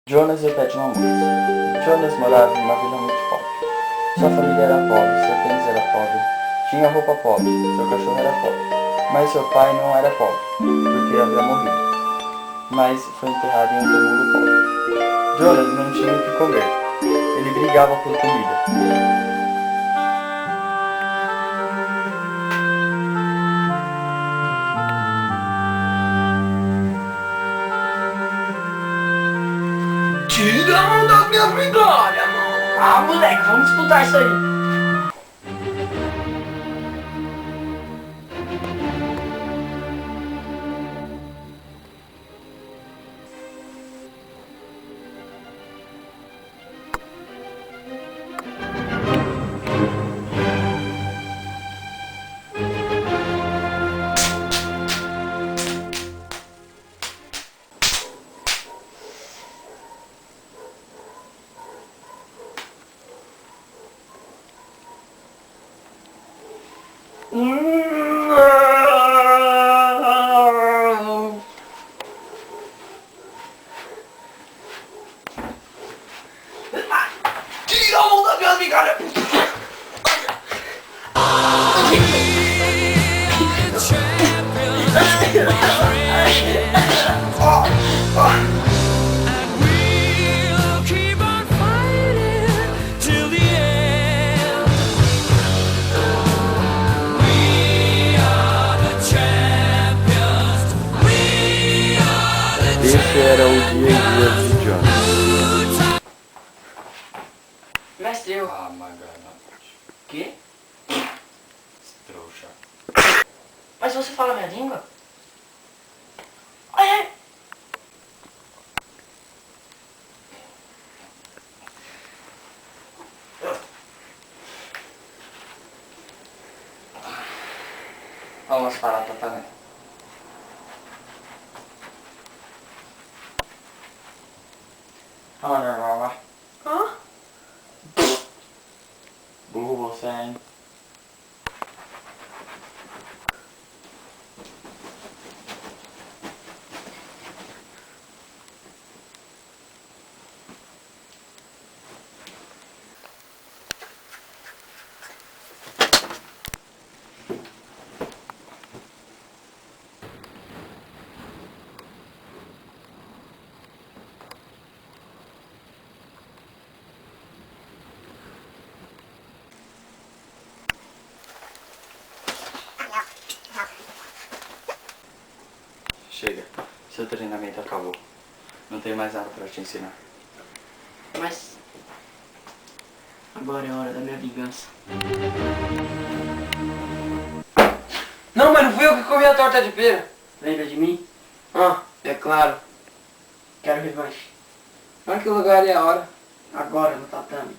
Jonas e o pé de mamões. Jonas morava em uma vila muito pobre. Sua família era pobre, seu tênis era pobre, tinha roupa pobre, seu cachorro era pobre. Mas seu pai não era pobre, porque havia morrido. Mas foi enterrado em um túmulo pobre. Jonas não tinha o que comer. Ele brigava por comida. Tira a mão das minhas vitórias, mano. Ah, moleque, vamos disputar isso aí. Tira a mão das minhas migalhas. Esse era o dia a dia de Jonas. Mestre, eu... Ah, Magana. Quê? Trouxa. Mas você fala minha língua? Ai, ai. Vamos parar pra pagar. Olha, lá. Hã? Burro você, hein? Chega, seu treinamento acabou. Não tenho mais nada pra te ensinar. Mas... agora é a hora da minha vingança. Não, mas não fui eu que comi a torta de pera. Lembra de mim? Ah, é claro. Quero revanche. Mas que lugar e a hora? Agora no tatame.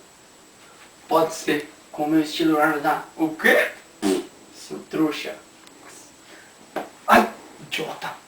Pode ser. Com o meu estilo Arnold. O quê? Seu trouxa. Ai, idiota.